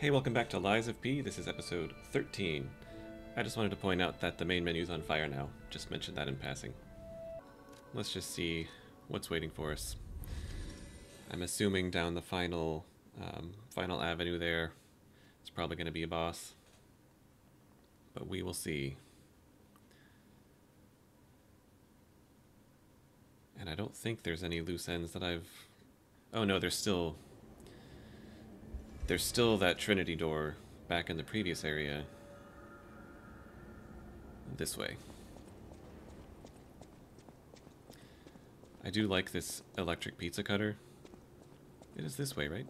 Hey, welcome back to Lies of P. This is episode 13. I just wanted to point out that the main menu's on fire now. Just mentioned that in passing. Let's just see what's waiting for us. I'm assuming down the final avenue there, it's probably going to be a boss. But we will see. And I don't think there's any loose ends that I've... Oh no, there's still that Trinity door back in the previous area. This way. I do like this electric pizza cutter. It is this way, right?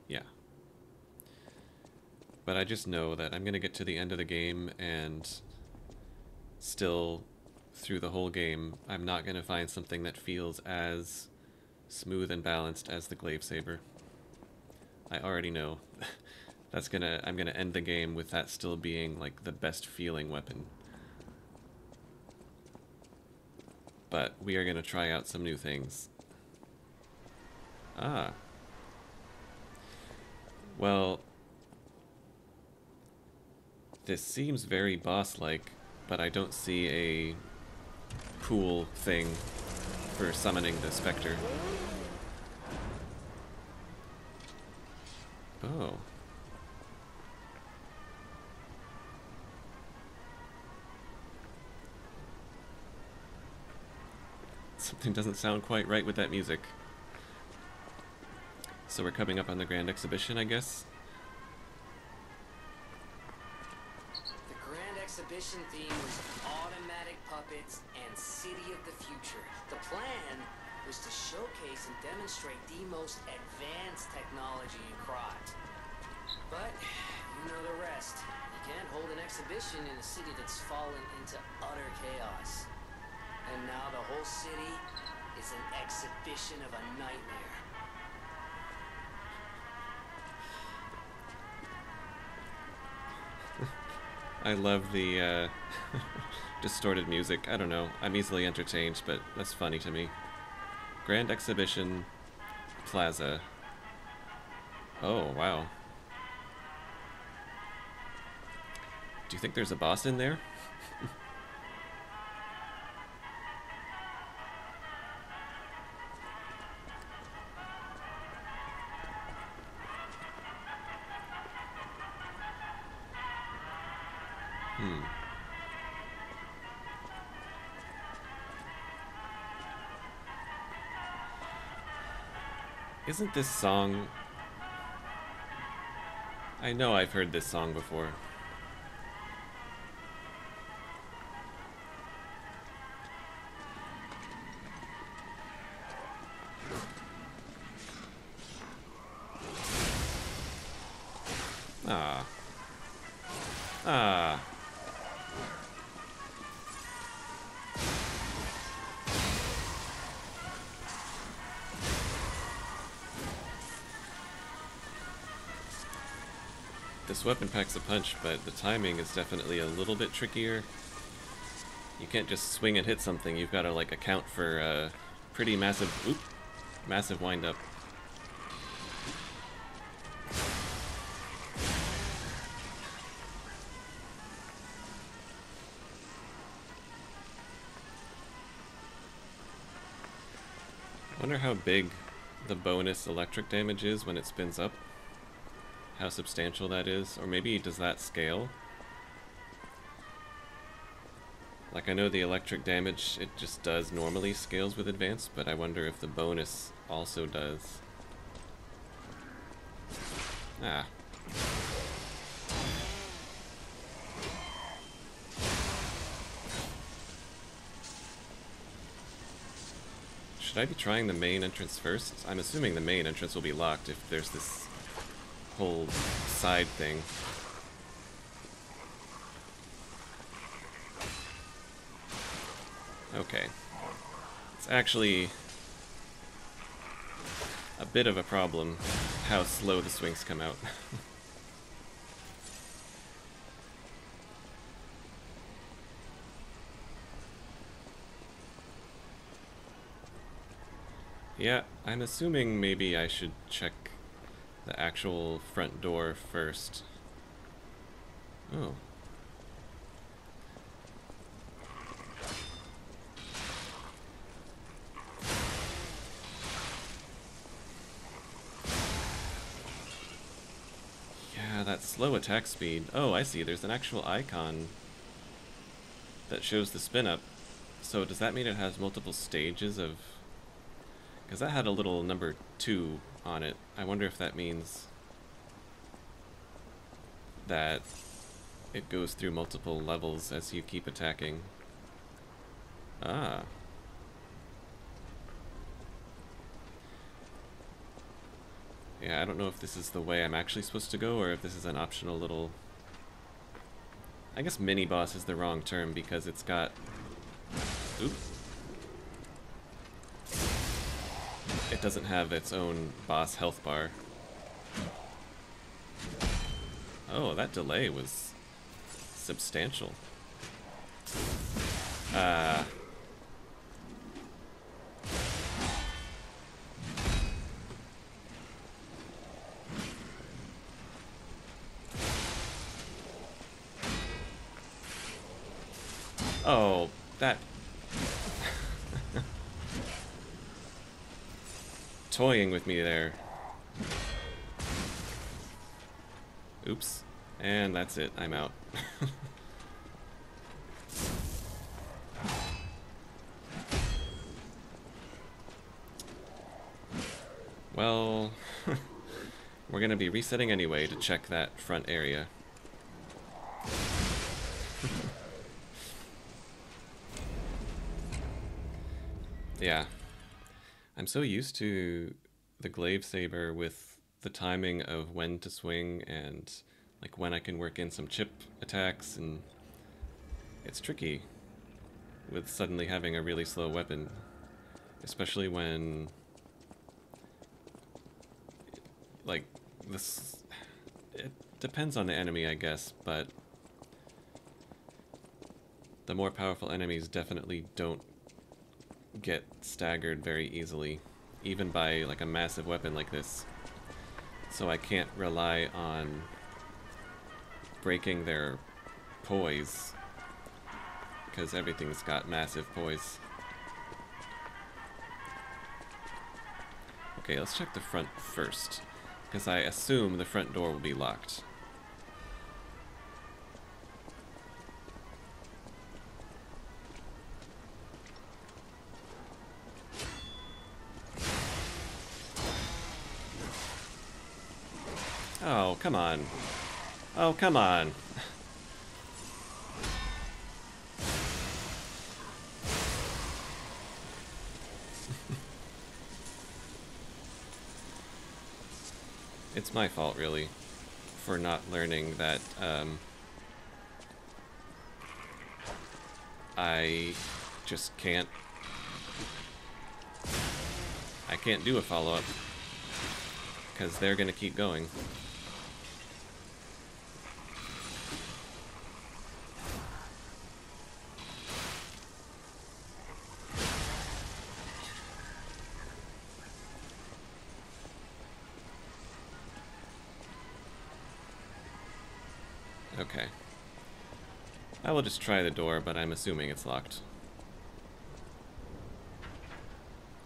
Yeah. But I just know that I'm gonna get to the end of the game and still, through the whole game, I'm not gonna find something that feels as smooth and balanced as the glaive saber. I already know. I'm gonna end the game with that still being like the best feeling weapon. But we are gonna try out some new things. Ah. Well, this seems very boss-like, but I don't see a pool thing for summoning the Spectre. Oh. Something doesn't sound quite right with that music. So we're coming up on the Grand Exhibition, I guess? The Grand Exhibition theme was automatic puppets and City of the Future. The plan was to showcase and demonstrate the most advanced technology in Krot. But, you know the rest. You can't hold an exhibition in a city that's fallen into utter chaos. And now the whole city is an exhibition of a nightmare. I love the distorted music. I don't know. I'm easily entertained, but that's funny to me. Grand Exhibition Plaza. Oh, wow. Do you think there's a boss in there? Isn't this song... I know I've heard this song before. Ah. Ah. This weapon packs a punch, but the timing is definitely a little bit trickier. You can't just swing and hit something, you've got to like account for a pretty massive wind-up. I wonder how big the bonus electric damage is when it spins up. How substantial that is, or maybe does that scale? Like, I know the electric damage, it just does normally scales with advanced, but I wonder if the bonus also does. Ah. Should I be trying the main entrance first? I'm assuming the main entrance will be locked if there's this whole side thing. Okay. It's actually a bit of a problem how slow the swings come out. Yeah, I'm assuming maybe I should check the actual front door first. Oh. Yeah, that slow attack speed. Oh, I see. There's an actual icon that shows the spin up. So does that mean it has multiple stages of... Because that had a little number 2 on it. I wonder if that means that it goes through multiple levels as you keep attacking. Ah. Yeah, I don't know if this is the way I'm actually supposed to go or if this is an optional little... I guess mini-boss is the wrong term because it's got... Oop. It doesn't have its own boss health bar. Oh, that delay was substantial. Oh, that... Toying with me there. Oops. And that's it. I'm out. Well, we're gonna be resetting anyway to check that front area. Yeah. I'm so used to the glaive saber with the timing of when to swing and like when I can work in some chip attacks, and it's tricky with suddenly having a really slow weapon, especially when like this... It depends on the enemy, I guess, but the more powerful enemies definitely don't get staggered very easily, even by like a massive weapon like this. So I can't rely on breaking their poise, because everything's got massive poise. Okay, let's check the front first, because I assume the front door will be locked. Oh, come on. Oh, come on. It's my fault, really, for not learning that I just can't... I can't do a follow-up, because they're gonna keep going. Okay. I will just try the door, but I'm assuming it's locked.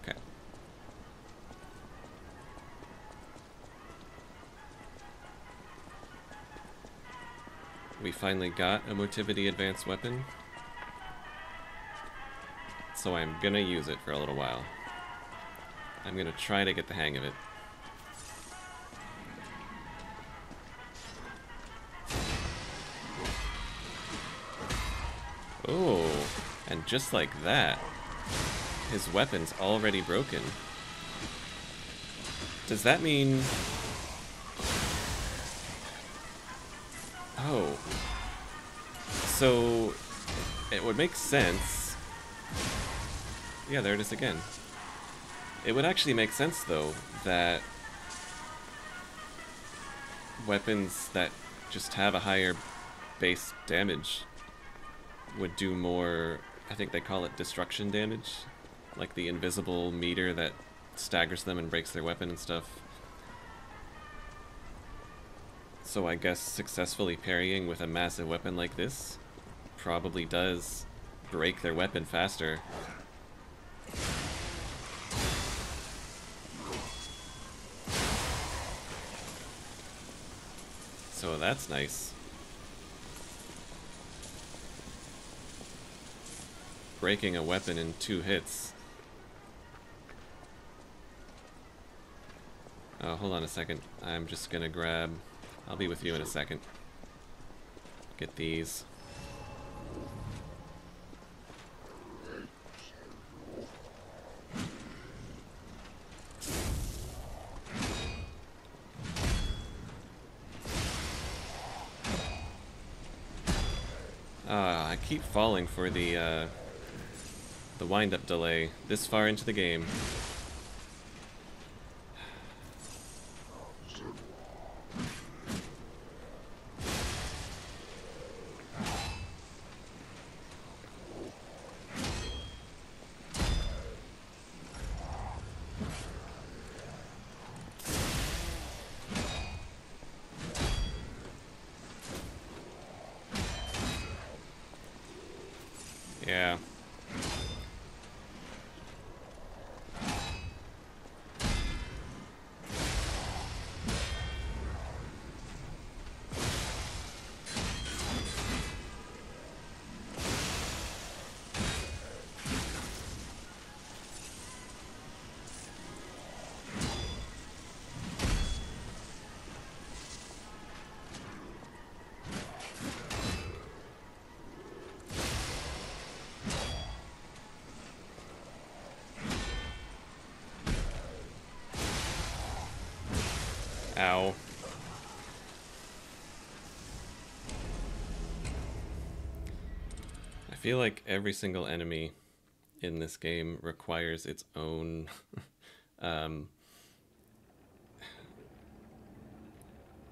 Okay. We finally got a motivity advanced weapon, so I'm gonna use it for a little while. I'm gonna try to get the hang of it. Oh, and just like that, his weapon's already broken. Does that mean... Oh. So, it would make sense... Yeah, there it is again. It would actually make sense, though, that weapons that just have a higher base damage would do more, I think they call it destruction damage, like the invisible meter that staggers them and breaks their weapon and stuff. So I guess successfully parrying with a massive weapon like this probably does break their weapon faster. So that's nice. Breaking a weapon in 2 hits. Oh, hold on a second. I'm just gonna grab... I'll be with you in a second. Get these. I keep falling for the wind-up delay this far into the game. Yeah. Ow. I feel like every single enemy in this game requires its own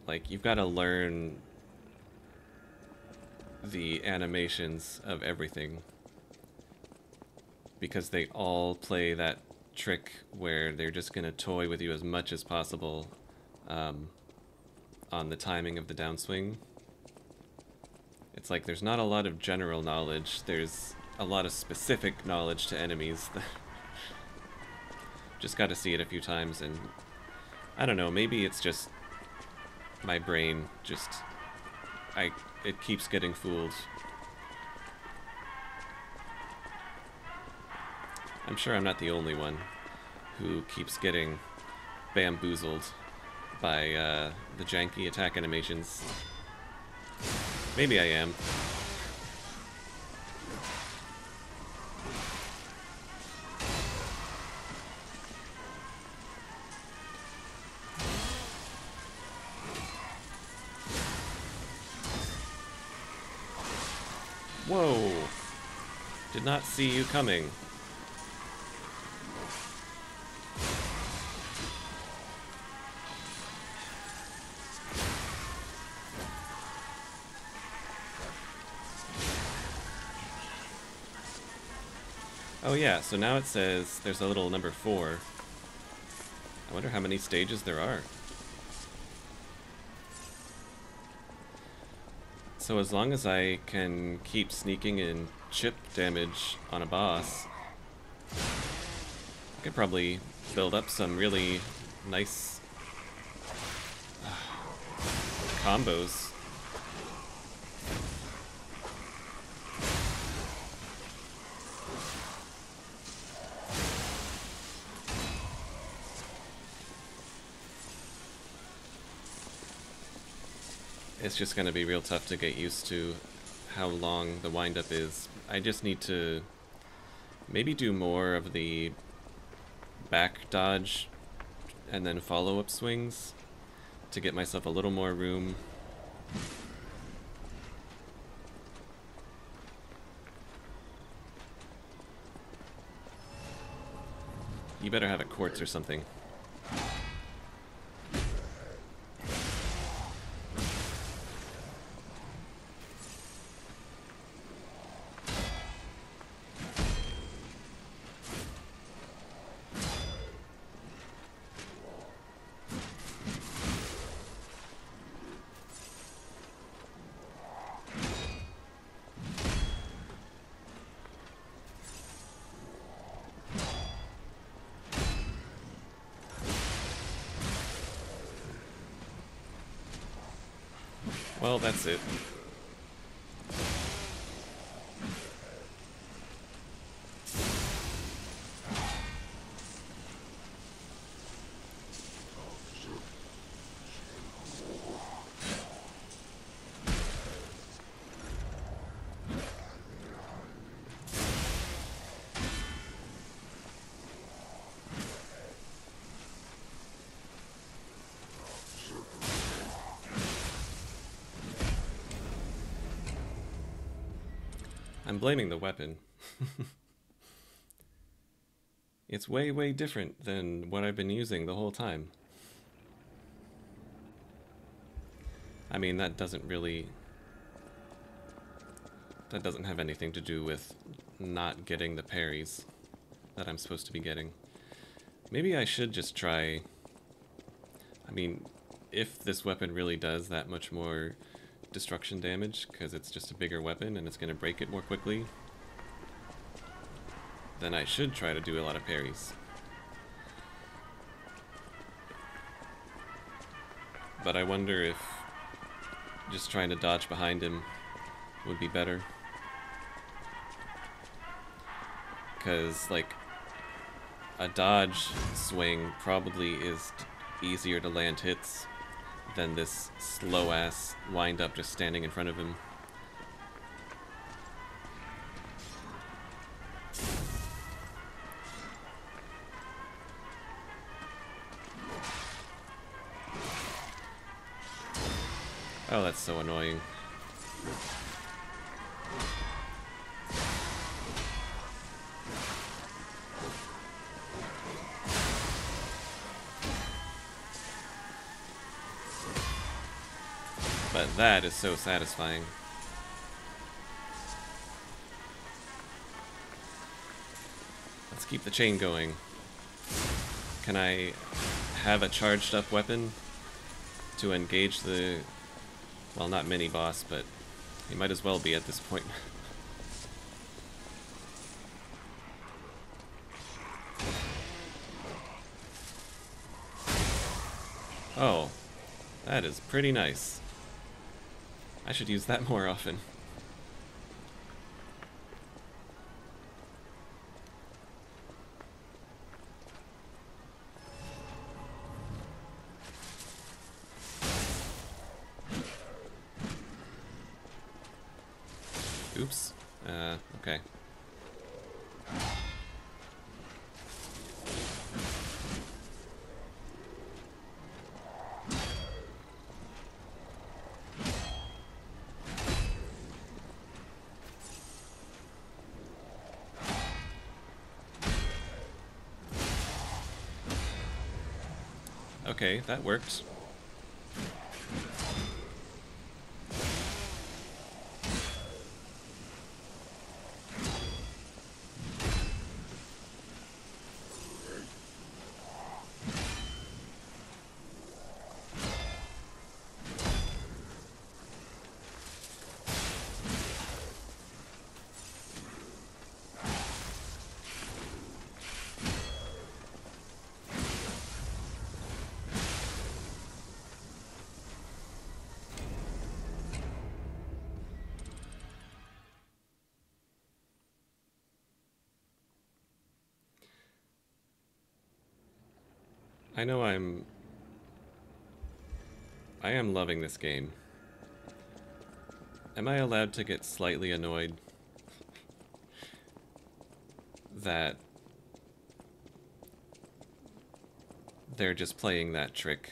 like, you've got to learn the animations of everything, because they all play that trick where they're just gonna toy with you as much as possible on the timing of the downswing. It's like there's not a lot of general knowledge, there's a lot of specific knowledge to enemies. Just got to see it a few times, and I don't know, maybe it's just my brain just it keeps getting fooled. I'm sure I'm not the only one who keeps getting bamboozled by the janky attack animations. Maybe I am. Whoa! Did not see you coming. Oh yeah, so now it says there's a little number 4. I wonder how many stages there are. So as long as I can keep sneaking in chip damage on a boss, I could probably build up some really nice combos. It's just going to be real tough to get used to how long the wind-up is. I just need to maybe do more of the back dodge and then follow-up swings to get myself a little more room. You better have a quartz or something. Well, that's it. I'm blaming the weapon. It's way, way different than what I've been using the whole time. I mean, that doesn't have anything to do with not getting the parries that I'm supposed to be getting. Maybe I should just try... I mean, if this weapon really does that much more destruction damage, because it's just a bigger weapon and it's going to break it more quickly, then I should try to do a lot of parries. But I wonder if just trying to dodge behind him would be better. Because, like, a dodge swing probably is easier to land hits than this slow-ass wind-up just standing in front of him. Oh, that's so annoying. But that is so satisfying. Let's keep the chain going. Can I have a charged up weapon to engage the... well, not mini-boss, but he might as well be at this point. Oh, that is pretty nice. I should use that more often. Oops. Okay. Okay, that worked. I know I am loving this game. Am I allowed to get slightly annoyed that they're just playing that trick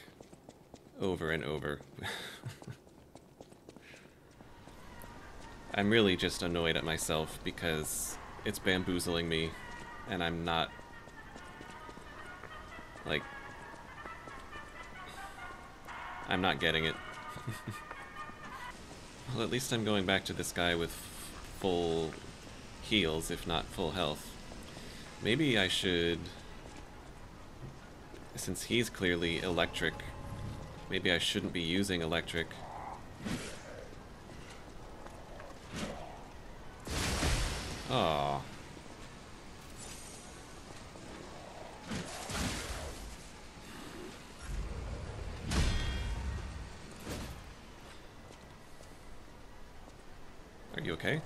over and over? I'm really just annoyed at myself because it's bamboozling me and I'm not, like, I'm not getting it. Well, at least I'm going back to this guy with full heals, if not full health. Maybe I should, since he's clearly electric, maybe I shouldn't be using electric. Aww. Are you okay?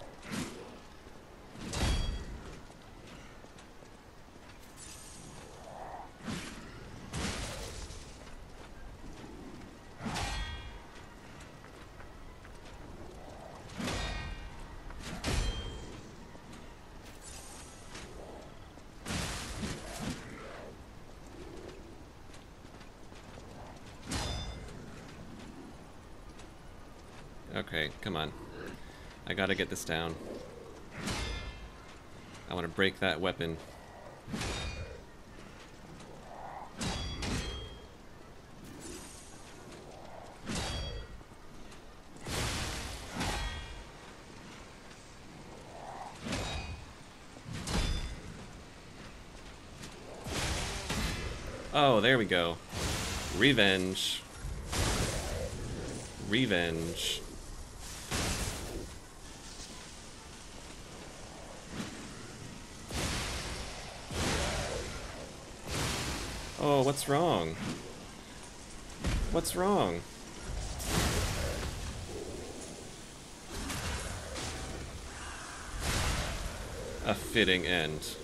Okay, come on. I gotta get this down. I want to break that weapon. Oh, there we go. Revenge. Revenge. Oh, what's wrong? What's wrong? A fitting end.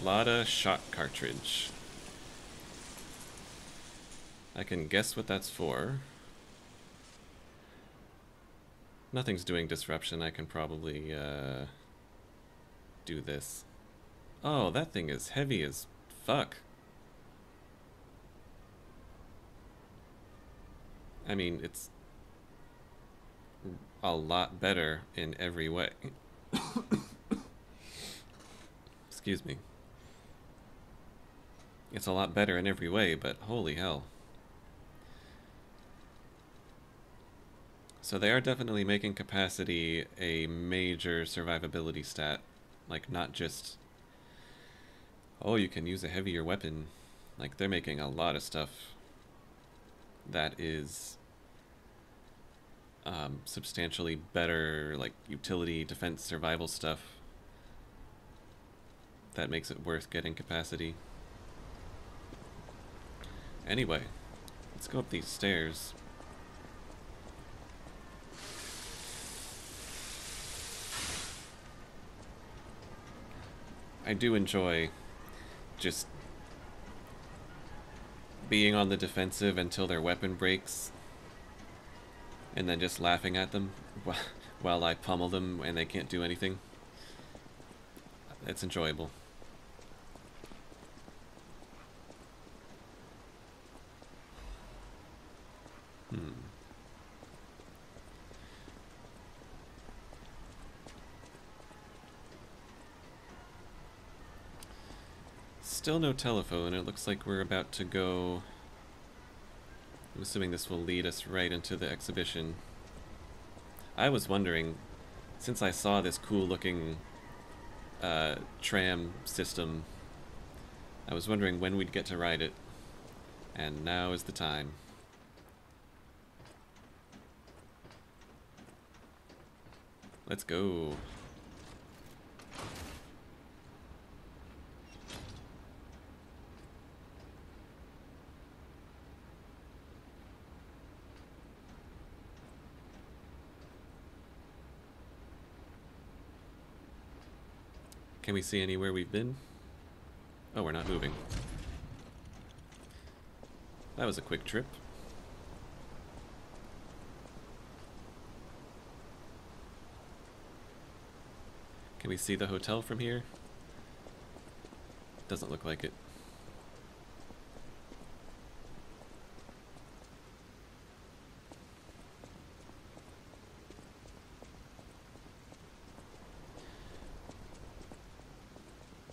Lotta shot cartridge. I can guess what that's for. Nothing's doing disruption. I can probably do this. Oh, that thing is heavy as fuck. I mean, it's a lot better in every way. Excuse me. It's a lot better in every way, but holy hell. So they are definitely making capacity a major survivability stat. Like, not just, oh, you can use a heavier weapon. Like, they're making a lot of stuff that is substantially better, like, utility, defense, survival stuff. That makes it worth getting capacity. Anyway, let's go up these stairs. I do enjoy just being on the defensive until their weapon breaks, and then just laughing at them while I pummel them and they can't do anything. It's enjoyable. Still no telephone. It looks like we're about to go... I'm assuming this will lead us right into the exhibition. I was wondering, since I saw this cool looking tram system, I was wondering when we'd get to ride it. And now is the time. Let's go. Can we see anywhere we've been? Oh, we're not moving. That was a quick trip. Can we see the hotel from here? Doesn't look like it.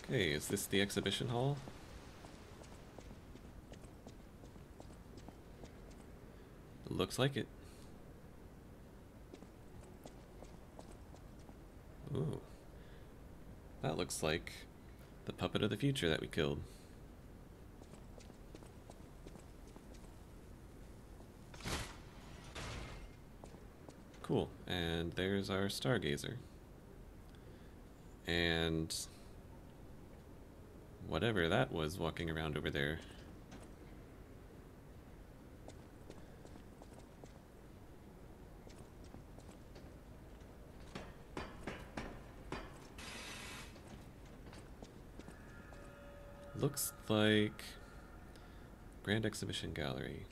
Okay, is this the exhibition hall? Looks like it. Ooh. That looks like the puppet of the future that we killed. Cool. And there's our stargazer. And whatever that was walking around over there. Looks like Grand Exhibition Gallery.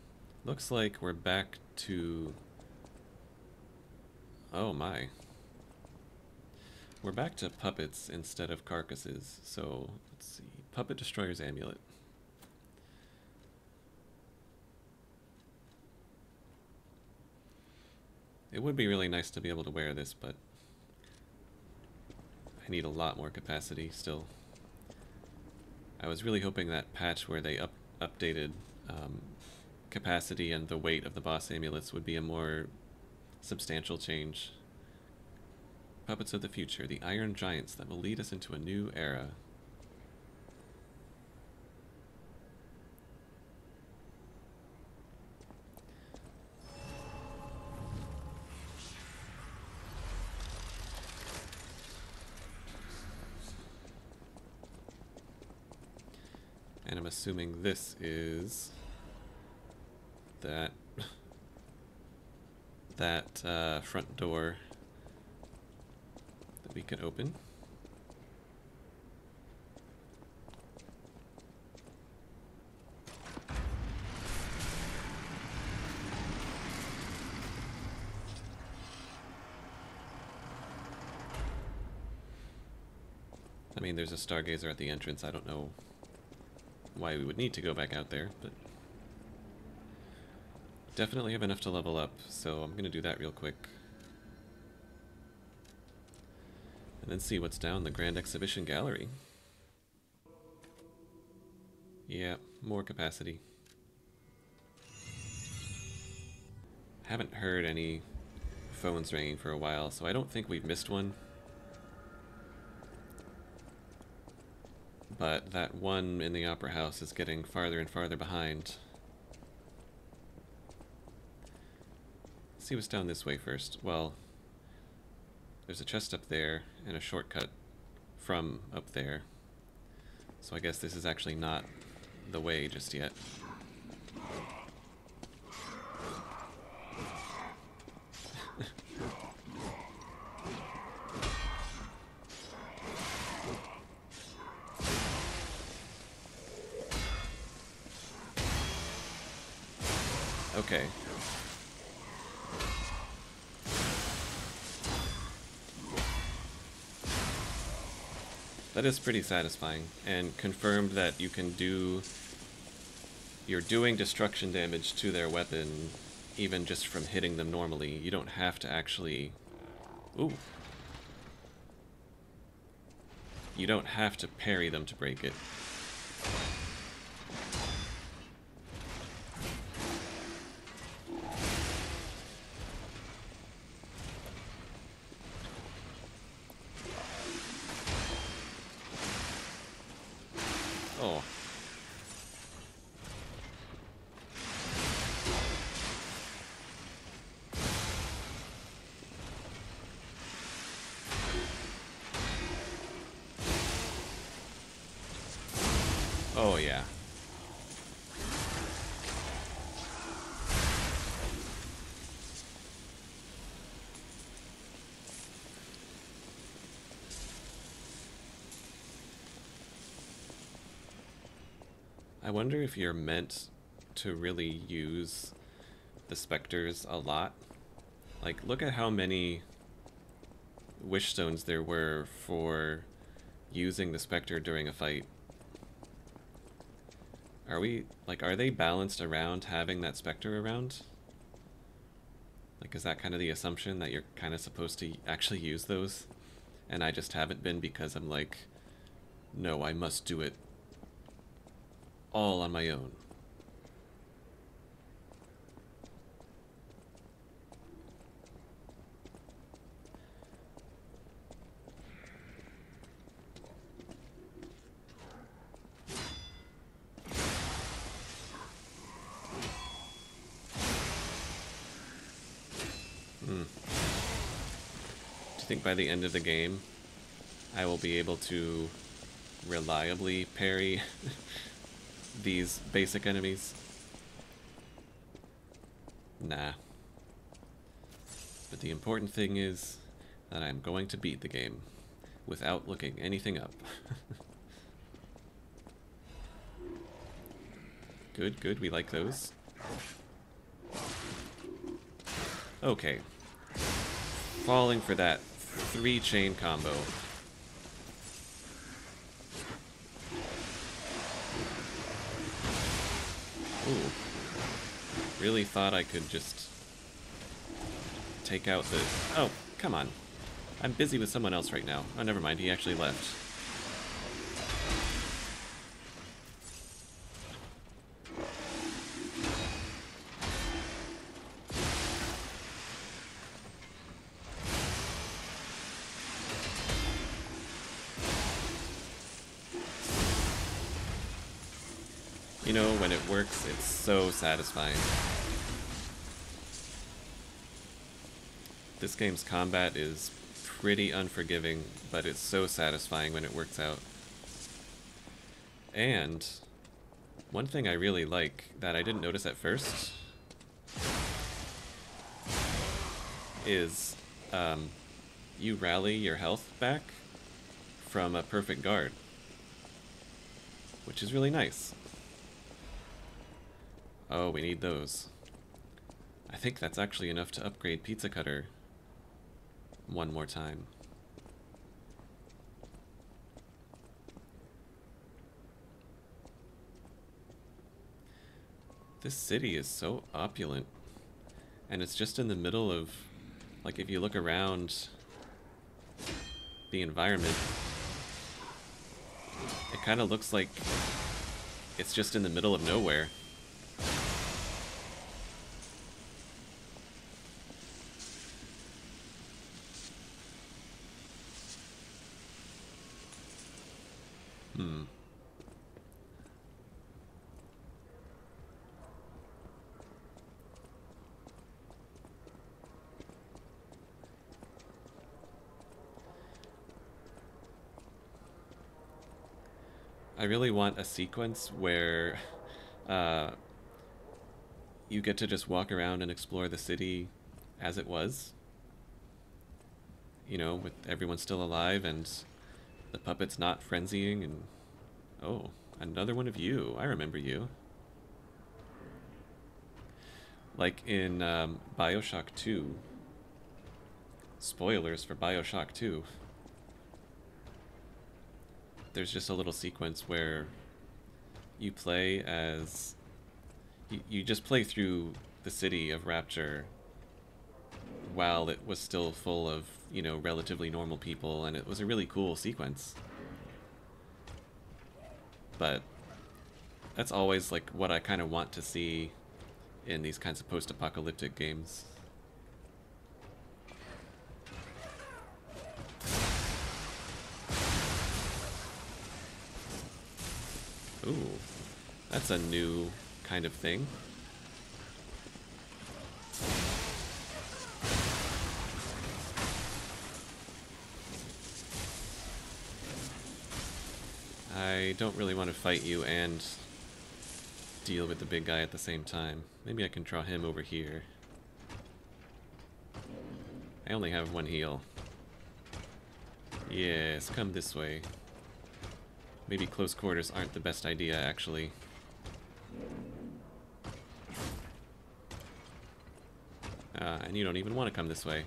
Looks like we're back to... Oh my. We're back to puppets instead of carcasses. So, let's see. Puppet Destroyer's Amulet. It would be really nice to be able to wear this, but I need a lot more capacity still. I was really hoping that patch where they updated capacity and the weight of the boss amulets would be a more substantial change. Puppets of the Future, the Iron Giants that will lead us into a new era. And I'm assuming this is that front door that we can open. I mean, there's a stargazer at the entrance. I don't know why we would need to go back out there, but definitely have enough to level up, so I'm gonna do that real quick. And then see what's down the Grand Exhibition Gallery. Yeah, more capacity. Haven't heard any phones ringing for a while, so I don't think we've missed one. But that one in the Opera House is getting farther and farther behind. Let's see what's down this way first. Well, there's a chest up there and a shortcut from up there. So I guess this is actually not the way just yet. Okay. That is pretty satisfying, and confirmed that you can you're doing destruction damage to their weapon even just from hitting them normally. You don't have to actually... Ooh. You don't have to parry them to break it. Oh. Oh, yeah. I wonder if you're meant to really use the specters a lot. Like, look at how many wish stones there were for using the specter during a fight. Are they balanced around having that specter around? Like, is that kind of the assumption that you're kind of supposed to actually use those? And I just haven't been because I'm like, no, I must do it all on my own. Do you think by the end of the game I will be able to reliably parry these basic enemies? Nah. But the important thing is that I'm going to beat the game without looking anything up. Good, good, we like those. Okay. Falling for that 3-chain combo. Ooh. Really thought I could just take out the... Oh, come on. I'm busy with someone else right now. Oh, never mind, he actually left. You know, when it works, it's so satisfying. This game's combat is pretty unforgiving, but it's so satisfying when it works out. And one thing I really like that I didn't notice at first is you rally your health back from a perfect guard, which is really nice. Oh, we need those. I think that's actually enough to upgrade Pizza Cutter one more time. This city is so opulent, and it's just in the middle of, like, if you look around the environment, it kind of looks like it's just in the middle of nowhere. I really want a sequence where you get to just walk around and explore the city as it was. You know, with everyone still alive and the puppets not frenzying and... Oh, another one of you. I remember you. Like in Bioshock 2. Spoilers for Bioshock 2. There's just a little sequence where you play as... You just play through the city of Rapture while it was still full of, you know, relatively normal people, and it was a really cool sequence. But that's always, like, what I kind of want to see in these kinds of post-apocalyptic games. Ooh, that's a new kind of thing. I don't really want to fight you and deal with the big guy at the same time. Maybe I can draw him over here. I only have one heal. Yes, come this way. Maybe close quarters aren't the best idea, actually. And you don't even want to come this way.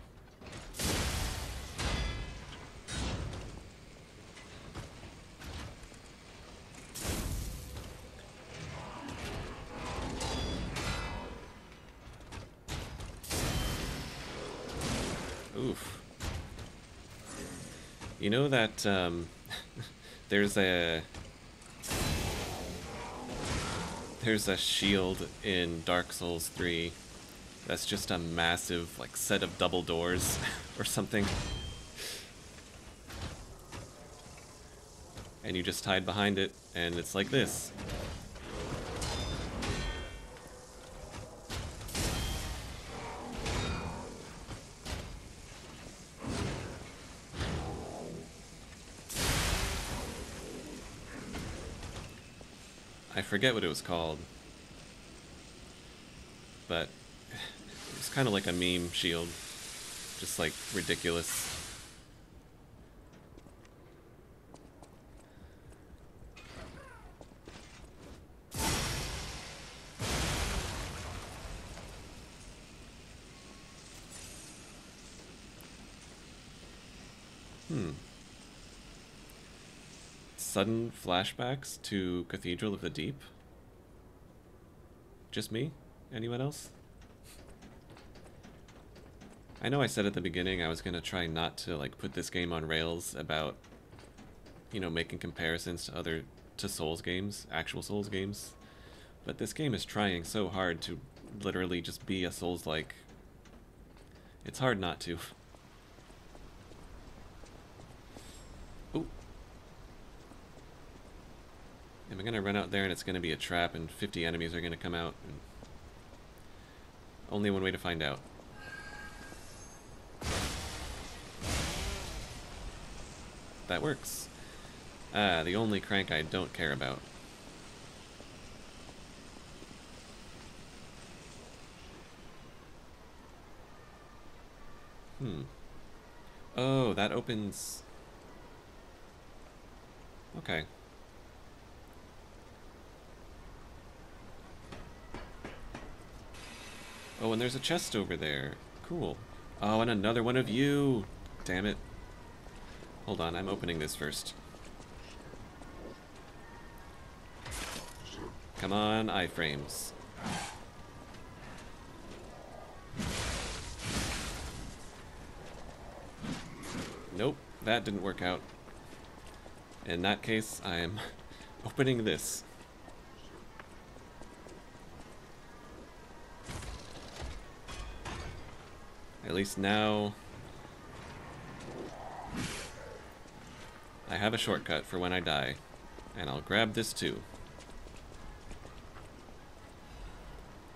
Oof. You know that, there's a shield in Dark Souls 3 that's just a massive, like, set of double doors or something. And you just hide behind it, and it's like this. I forget what it was called, but it's kind of like a meme shield, just like ridiculous. Hmm. Sudden flashbacks to Cathedral of the Deep? Just me? Anyone else? I know I said at the beginning I was gonna try not to like put this game on rails about, you know, making comparisons to Souls games, actual Souls games. But this game is trying so hard to literally just be a Souls-like. It's hard not to. Ooh. Am I gonna run out there and it's gonna be a trap and 50 enemies are gonna come out? And only one way to find out. That works. Ah, the only crank I don't care about. Oh, that opens... Okay. Oh, and there's a chest over there. Cool. Oh, and another one of you! Damn it. Hold on, I'm opening this first. Come on, iframes. Nope, that didn't work out. In that case, I am opening this. At least now I have a shortcut for when I die, and I'll grab this too.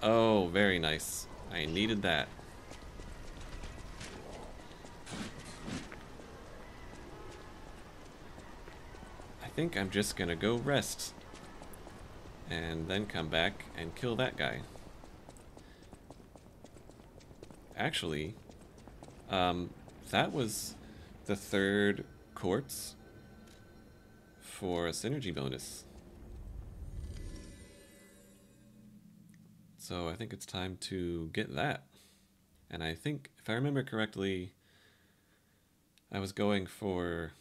Oh, very nice. I needed that. I think I'm just gonna go rest and then come back and kill that guy. Actually, that was the third quartz for a synergy bonus. So I think it's time to get that. And I think, if I remember correctly, I was going for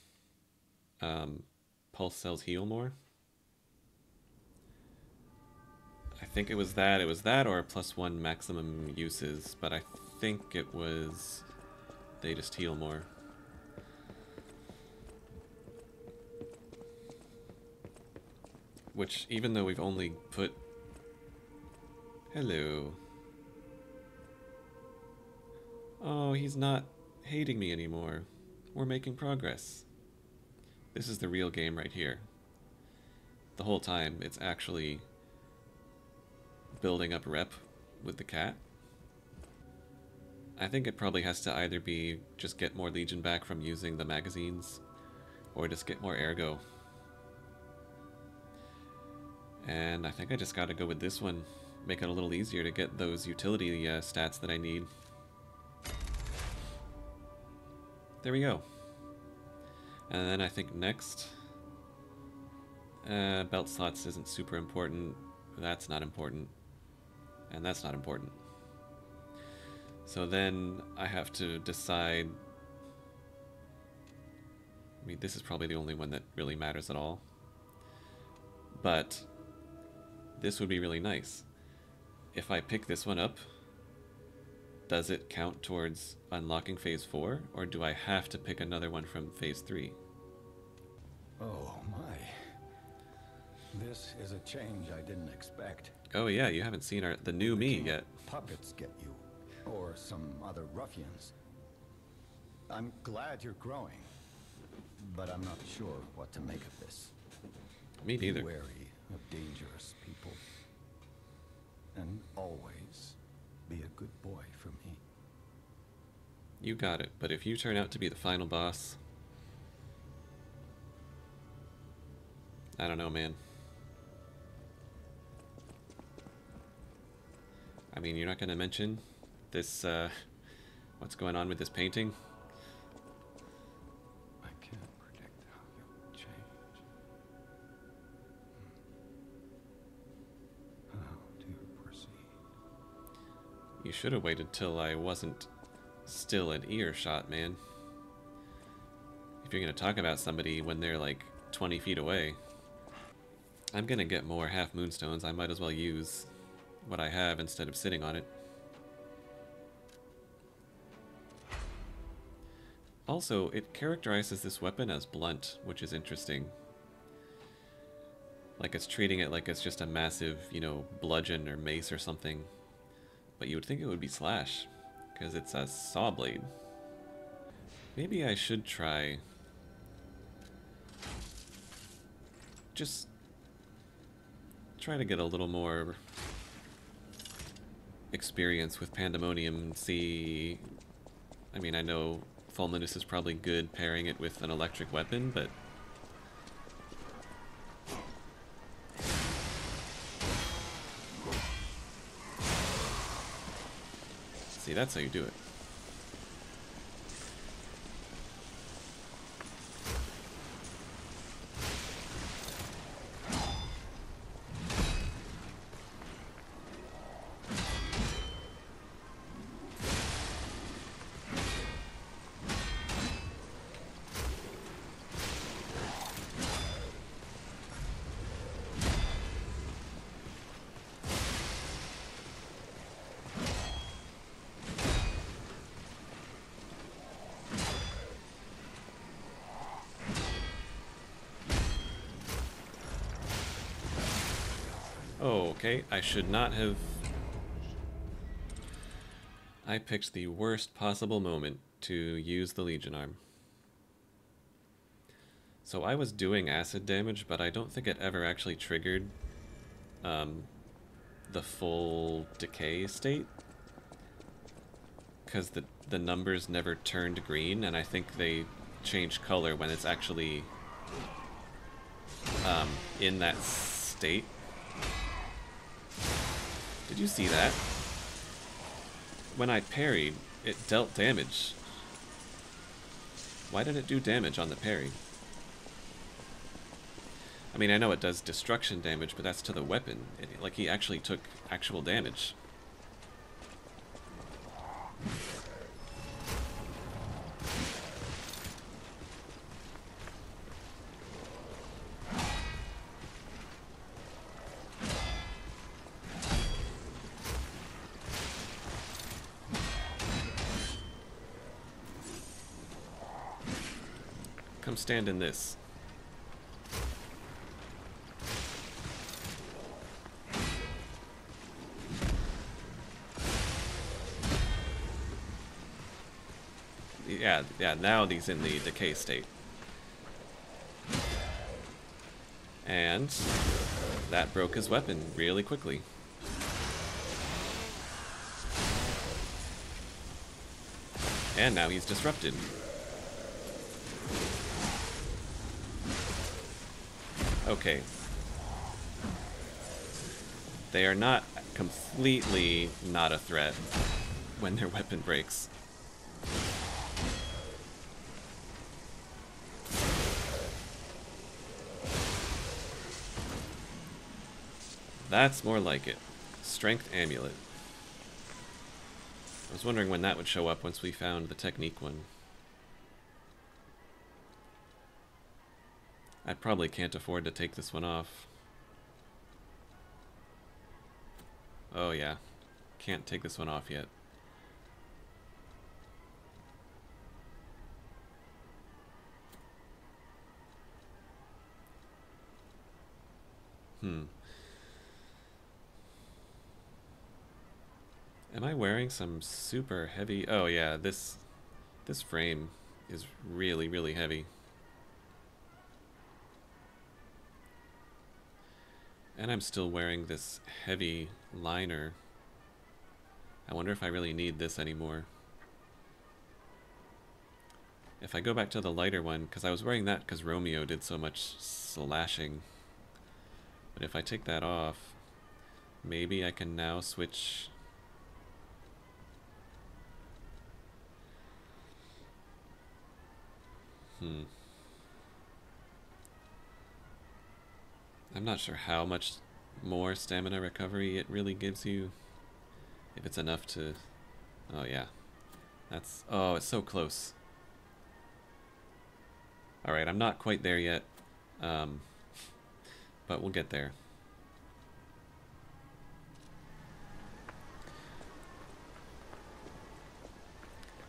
pulse cells heal more. I think it was that or +1 maximum uses, but I think it was they just heal more. Which, even though we've only put... Hello. Oh, he's not hating me anymore. We're making progress. This is the real game right here. The whole time, it's actually building up rep with the cat. I think it probably has to either be just get more Legion back from using the magazines, or just get more ergo. And I think I just gotta go with this one. Make it a little easier to get those utility stats that I need. There we go. And then I think next... belt slots isn't super important. That's not important. And that's not important. So then I have to decide... I mean, this is probably the only one that really matters at all. But this would be really nice. If I pick this one up, does it count towards unlocking Phase 4? Or do I have to pick another one from Phase 3? Oh my. This is a change I didn't expect. Oh yeah, you haven't seen the new me yet. Puppets get you. Or some other ruffians. I'm glad you're growing. But I'm not sure what to make of this. Me neither. Be wary of dangerous people. And always be a good boy for me. You got it, but if you turn out to be the final boss... I don't know, man. I mean, you're not gonna mention this, what's going on with this painting? I can't predict how you'll change. How to proceed? You should have waited till I wasn't still an earshot, man. if you're going to talk about somebody when they're like 20 feet away. I'm going to get more half moonstones. I might as well use what I have instead of sitting on it. Also, it characterizes this weapon as blunt, which is interesting. Like it's treating it like it's just a massive, you know, bludgeon or mace or something. But you would think it would be slash, because it's a saw blade. Maybe I should try... just try to get a little more experience with Pandemonium and see... I mean, I know Fulminous is probably good pairing it with an electric weapon, but... see, that's how you do it. Oh, okay, I should not have... I picked the worst possible moment to use the Legion Arm. So I was doing acid damage, but I don't think it ever actually triggered the full decay state. Because the numbers never turned green, and I think they change color when it's actually in that state. Did you see that? When I parried, it dealt damage. Why did it do damage on the parry? I mean, I know it does destruction damage, but that's to the weapon. Like, he actually took actual damage. Come stand in this. Yeah, now he's in the decay state. And that broke his weapon really quickly. And now he's disrupted. Okay. They are not completely not a threat when their weapon breaks. That's more like it. Strength Amulet. I was wondering when that would show up once we found the technique one. I probably can't afford to take this one off. Oh yeah, can't take this one off yet. Am I wearing some super heavy... oh yeah, this frame is really, really heavy. And I'm still wearing this heavy liner. I wonder if I really need this anymore. If I go back to the lighter one, because I was wearing that because Romeo did so much slashing. But if I take that off, maybe I can now switch... I'm not sure how much more stamina recovery it really gives you. If it's enough to... oh yeah. That's... oh, it's so close. Alright, I'm not quite there yet, but we'll get there.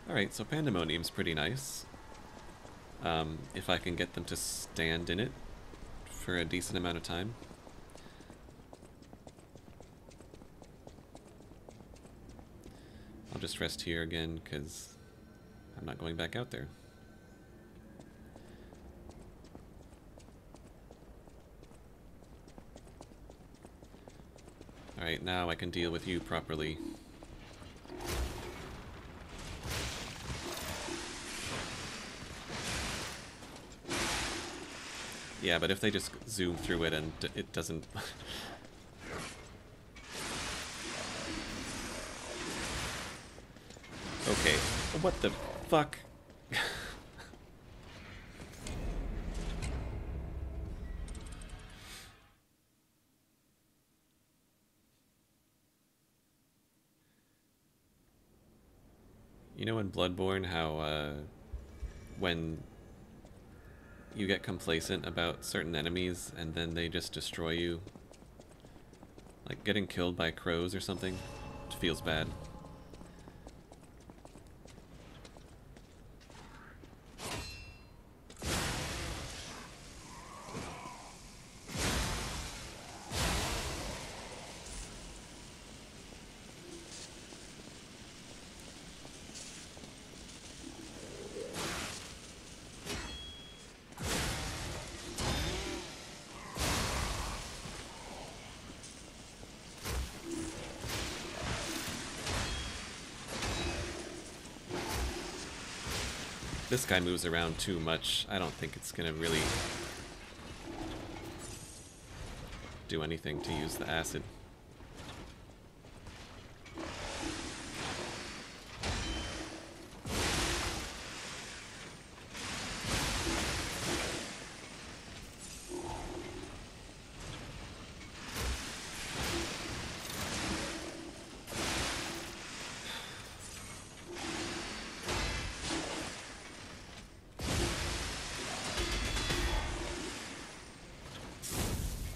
Alright, so Pandemonium's pretty nice. If I can get them to stand in it for a decent amount of time. I'll just rest here again, because I'm not going back out there. Alright, now I can deal with you properly. Yeah, but if they just zoom through it and it doesn't... Okay, what the fuck? You know in Bloodborne how, when you get complacent about certain enemies and then they just destroy you? Like getting killed by crows or something? It feels bad. This guy moves around too much. I don't think it's gonna really do anything to use the acid.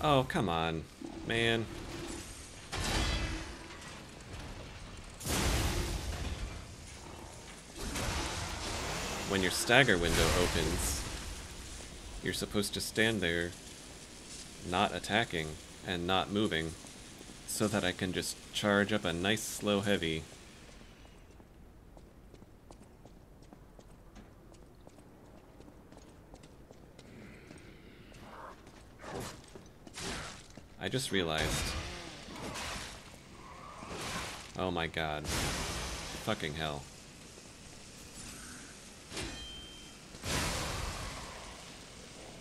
Oh, come on, man. When your stagger window opens, you're supposed to stand there, not attacking and not moving, so that I can just charge up a nice slow heavy. I just realized. Oh my god. Fucking hell.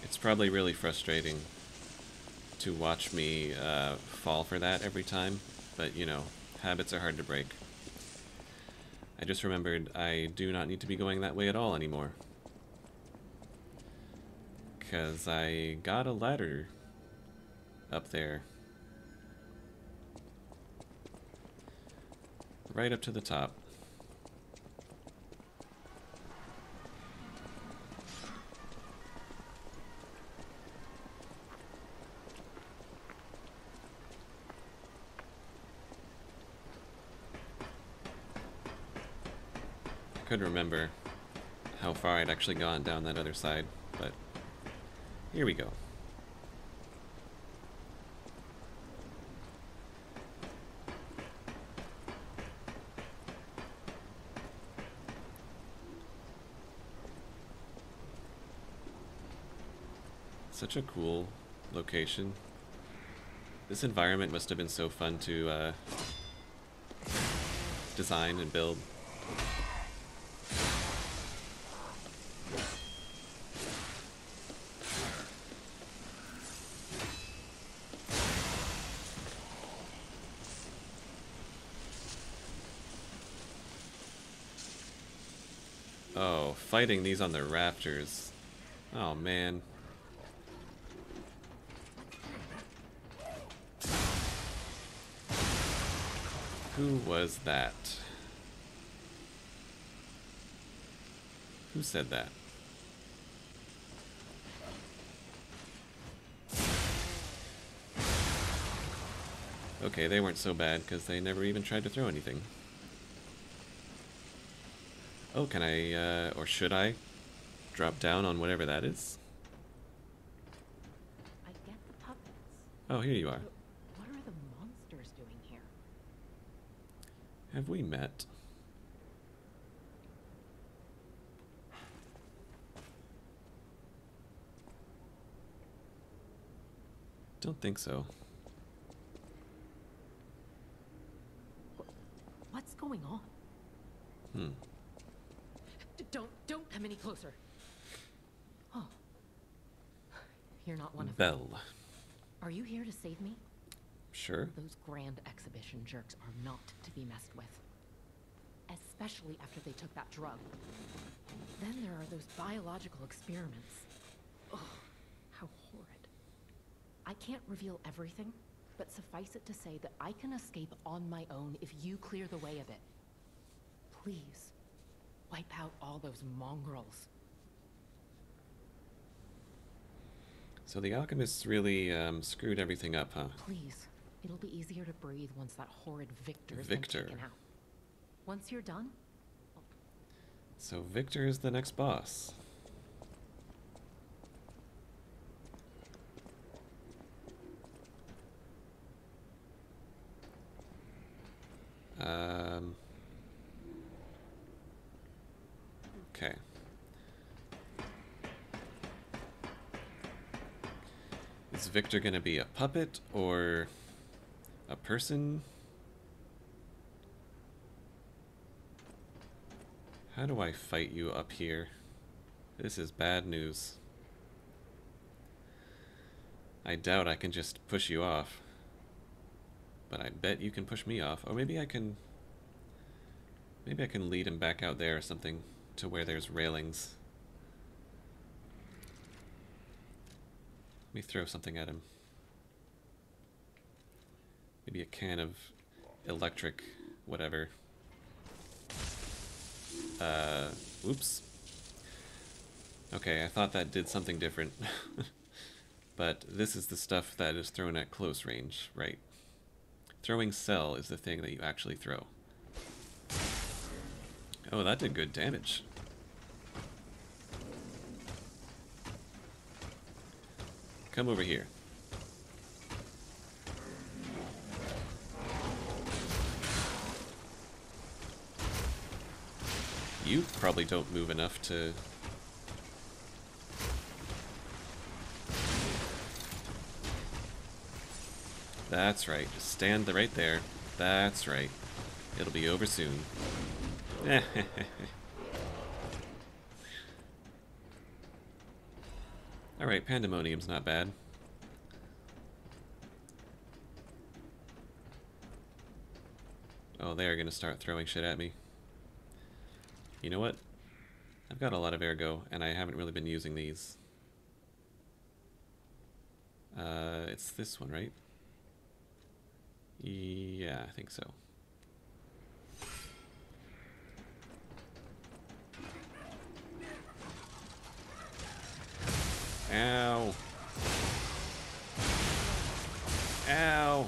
It's probably really frustrating to watch me fall for that every time, but you know, habits are hard to break. I just remembered I do not need to be going that way at all anymore. 'Cause I got a ladder up there. Right up to the top. I couldn't remember how far I'd actually gone down that other side, but here we go. Such a cool location. This environment must have been so fun to design and build. Oh, fighting these on the rafters. Oh man. Who was that? Who said that? Okay, they weren't so bad because they never even tried to throw anything. Oh, can I, or should I, drop down on whatever that is? I get the puppets. Oh, here you are. But what are the monsters doing here? Have we met? Don't think so. What's going on? Hmm. Don't come any closer. Oh. You're not one of Belle. them. Are you here to save me? Sure. Those grand exhibition jerks are not to be messed with. Especially after they took that drug. Then there are those biological experiments. Oh, how horrid. I can't reveal everything, but suffice it to say that I can escape on my own if you clear the way a bit. Please, wipe out all those mongrels. So the alchemists really screwed everything up, huh? Please, it'll be easier to breathe once that horrid Victor's Victor. been taken out. Once you're done, So Victor is the next boss. Okay. Is Victor gonna be a puppet or a person? How do I fight you up here? This is bad news. I doubt I can just push you off. But I bet you can push me off. Or maybe I can... Maybe I can lead him back out there or something to where there's railings. Let me throw something at him. Maybe a can of electric whatever. Oops. Okay, I thought that did something different. But this is the stuff that is thrown at close range, right? Throwing cell is the thing that you actually throw. Oh, that did good damage. Come over here. You probably don't move enough to... That's right. Just stand right there. That's right. It'll be over soon. Alright, Pandemonium's not bad. Oh, they're gonna start throwing shit at me. You know what? I've got a lot of ergo, and I haven't really been using these. It's this one, right? Yeah, I think so. Ow. Ow.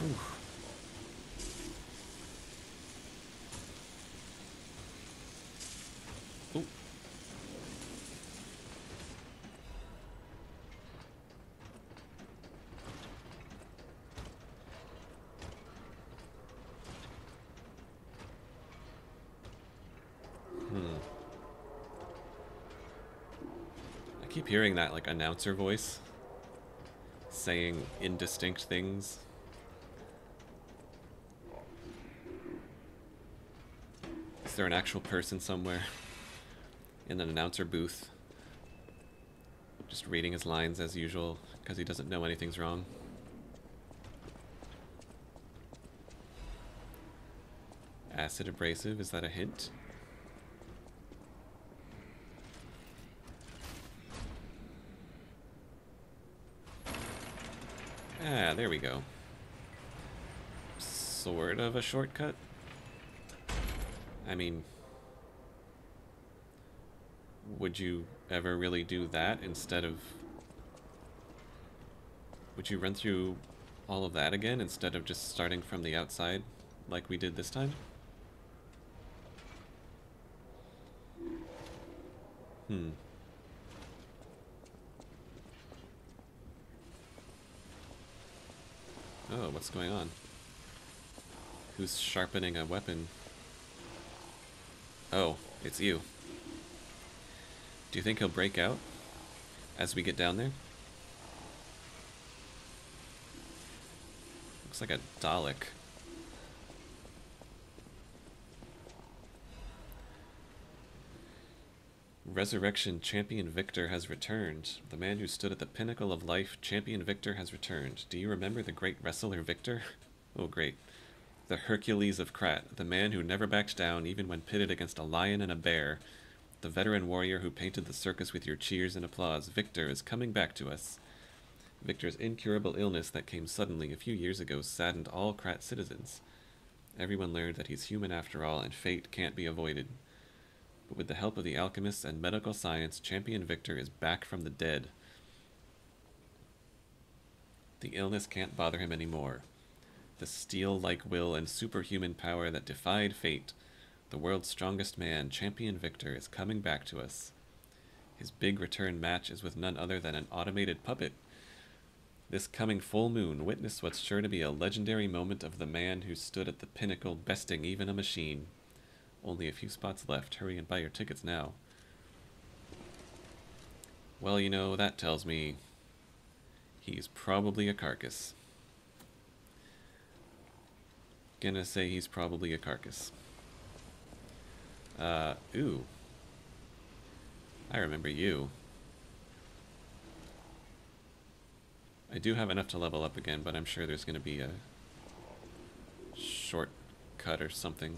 Oof. Ooh. I keep hearing that like announcer voice saying indistinct things. Is there an actual person somewhere in an announcer booth just reading his lines as usual because he doesn't know anything's wrong? Acid abrasive, is that a hint? Ah, there we go. Sort of a shortcut. I mean, would you ever really do that instead of... Would you run through all of that again instead of just starting from the outside like we did this time? Hmm. Oh, what's going on? Who's sharpening a weapon? Oh, it's you. Do you think he'll break out as we get down there? Looks like a Dalek. Resurrection Champion Victor has returned. The man who stood at the pinnacle of life, Champion Victor, has returned. Do you remember the great wrestler Victor? Oh, great. The Hercules of Krat, the man who never backed down even when pitted against a lion and a bear. The veteran warrior who painted the circus with your cheers and applause. Victor is coming back to us. Victor's incurable illness that came suddenly a few years ago saddened all Krat citizens. Everyone learned that he's human after all, and fate can't be avoided. But with the help of the alchemists and medical science, Champion Victor is back from the dead. The illness can't bother him anymore. The steel-like will and superhuman power that defied fate, the world's strongest man, Champion Victor, is coming back to us. His big return match is with none other than an automated puppet. This coming full moon, witness what's sure to be a legendary moment of the man who stood at the pinnacle, besting even a machine. Only a few spots left. Hurry and buy your tickets now. Well, you know, that tells me he's probably a carcass. Gonna say he's probably a carcass. Ooh. I remember you. I do have enough to level up again, but I'm sure there's gonna be a shortcut or something.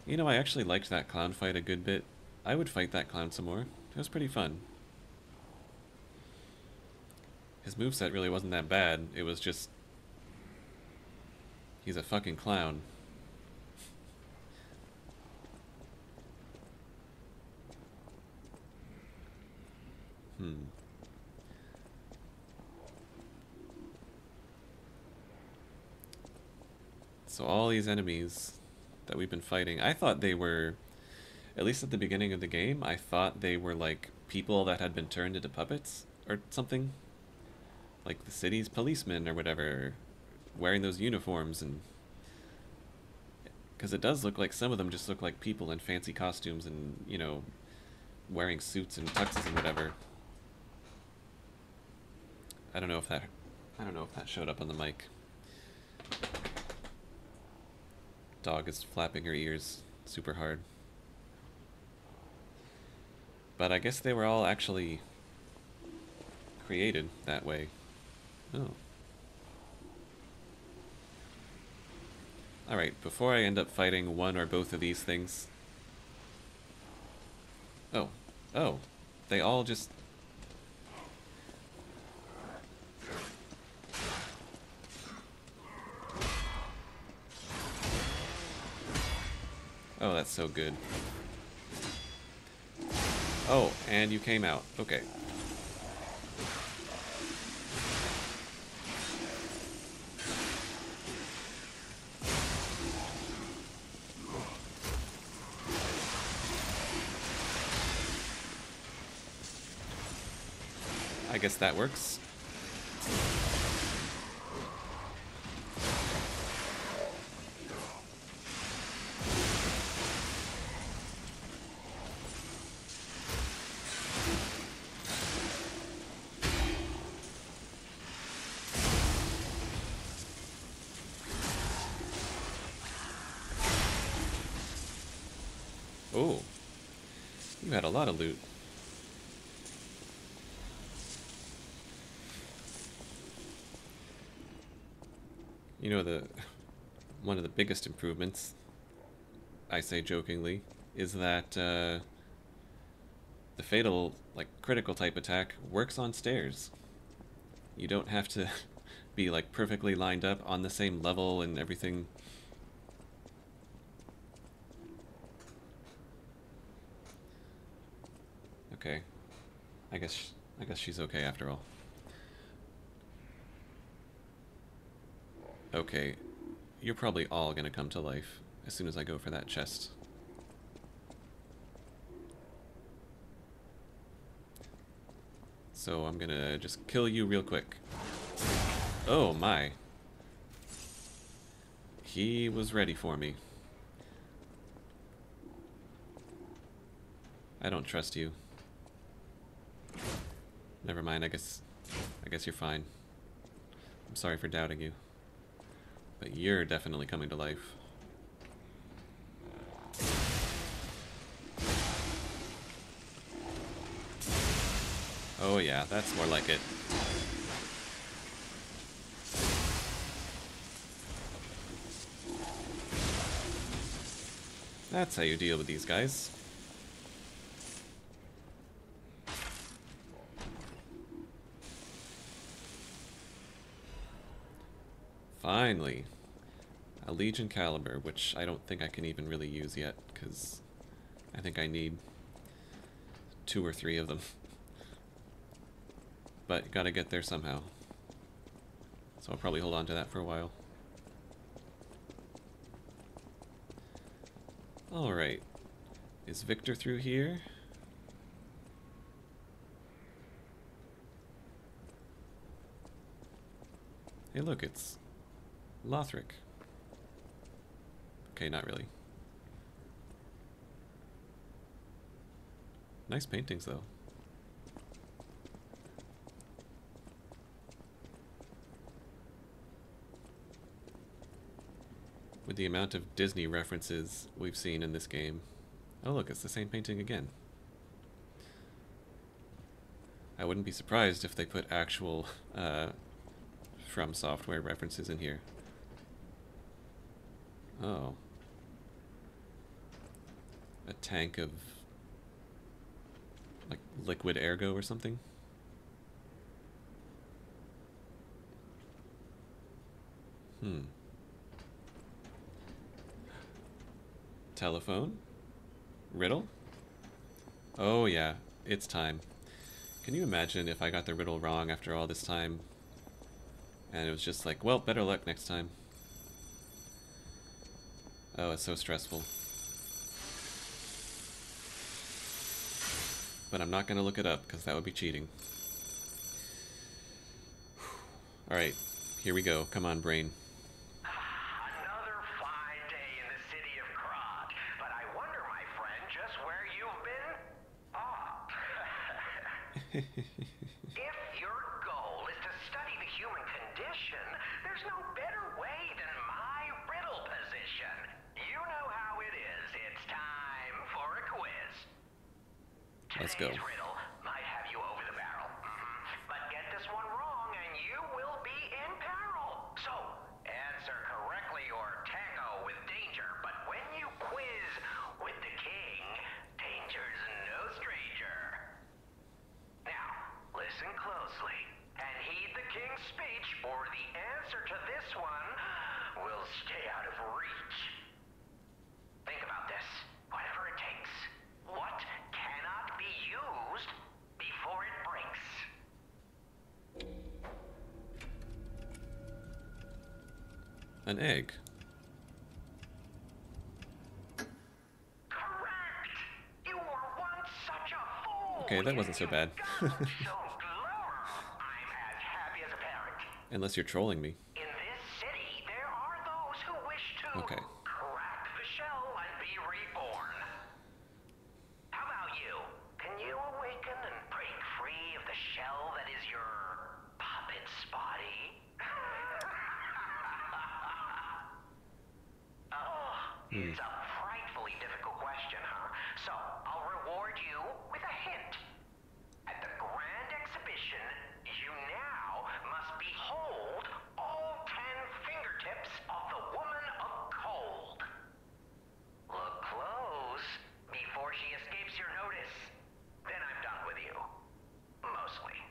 You know, I actually liked that clown fight a good bit. I would fight that clown some more. It was pretty fun. His moveset really wasn't that bad. It was just... he's a fucking clown. So all these enemies that we've been fighting, I thought they were, at least at the beginning of the game, I thought they were like people that had been turned into puppets or something. Like the city's policemen or whatever, wearing those uniforms, and because it does look like some of them just look like people in fancy costumes and, you know, wearing suits and tuxes and whatever. I don't know if that showed up on the mic. Dog is flapping her ears super hard. But I guess they were all actually created that way. Oh. Alright, before I end up fighting one or both of these things... Oh. Oh. They all just... Oh, that's so good. Oh, and you came out. Okay. I guess that works. Oh, you had a lot of loot. You know, one of the biggest improvements, I say jokingly, is that the fatal, like, critical type attack works on stairs. You don't have to be, like, perfectly lined up on the same level and everything. Okay. I guess she's okay after all. Okay. You're probably all gonna come to life as soon as I go for that chest. So I'm gonna just kill you real quick. Oh my. He was ready for me. I don't trust you. Never mind, I guess you're fine. I'm sorry for doubting you. But you're definitely coming to life. Oh yeah, that's more like it. That's how you deal with these guys. Finally. A Legion caliber, which I don't think I can even really use yet, because I think I need 2 or 3 of them. But gotta get there somehow. So I'll probably hold on to that for a while. Alright. Is Victor through here? Hey look, it's Lothric. Okay, not really. Nice paintings though. With the amount of Disney references we've seen in this game. Oh look, it's the same painting again. I wouldn't be surprised if they put actual From Software references in here. Oh. A tank of like liquid ergo or something? Telephone? Riddle? Oh yeah, it's time. Can you imagine if I got the riddle wrong after all this time? And it was just like, well, better luck next time. Oh, it's so stressful. But I'm not going to look it up, because that would be cheating. Alright, here we go. Come on, brain. Another fine day in the city of Krog. But I wonder, my friend, just where you've been? If your goal is to study the human condition, there's no better way than my riddle position. You know how it is. It's time for a quiz. Let's go. Today's riddle might have you over the barrel. But get this one wrong and you will be in peril. So, answer correctly or tango with danger. But when you quiz with the king, danger's no stranger. Now, listen closely and heed the king's speech, or the answer to this one will stay out of reach. Think about this. Whatever it takes. What cannot be used before it breaks? An egg. Correct! You were once such a fool! Okay, that wasn't so bad. I'm as happy as a parent. Unless you're trolling me. In this city, there are those who wish to Okay. crack the shell and be reborn. How about you? Can you awaken and break free of the shell that is your puppet's body? It's a frightfully difficult question, huh? So, I'll reward you with a hint. At the grand exhibition, you now must behold all 10 fingertips of the woman of cold. Look close before she escapes your notice. Then I'm done with you. Mostly.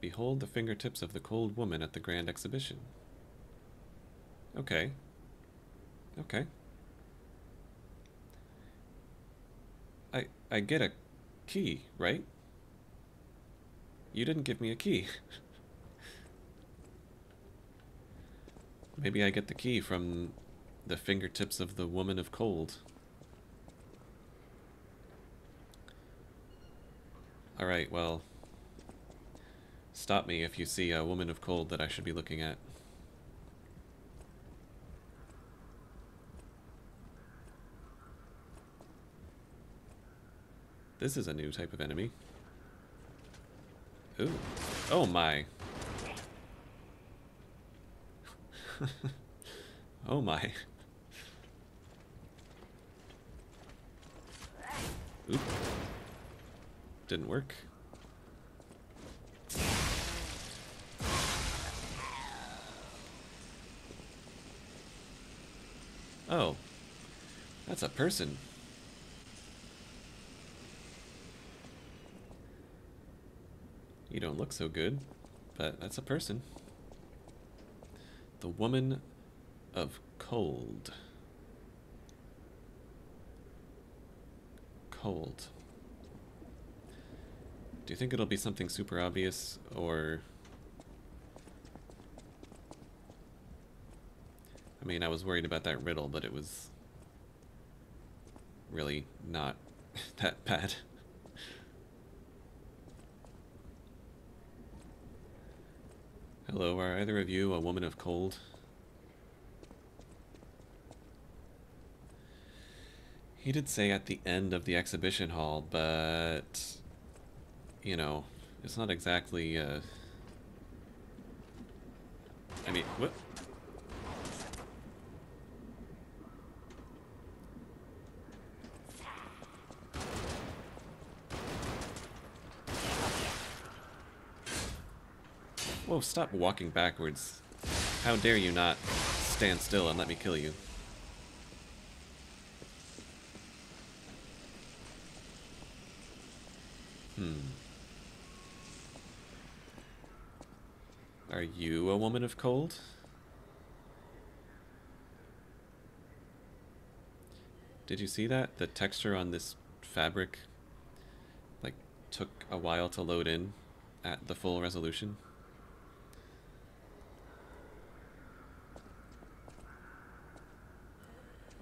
Behold the fingertips of the cold woman at the grand exhibition. Okay. Okay. I get a key, right? You didn't give me a key. Maybe I get the key from the fingertips of the Woman of Cold. Alright, well, stop me if you see a Woman of Cold that I should be looking at. This is a new type of enemy. Ooh. Oh my. Oh my. Oop. Didn't work. Oh. That's a person. You don't look so good, but that's a person. The Woman of Cold. Cold. Do you think it'll be something super obvious, or... I mean, I was worried about that riddle, but it was really not that bad. Hello, are either of you a Woman of Cold? He did say at the end of the exhibition hall, but... you know, it's not exactly, I mean, what? Whoa, stop walking backwards. How dare you not stand still and let me kill you. Are you a Woman of Cold? Did you see that? The texture on this fabric, like, took a while to load in at the full resolution.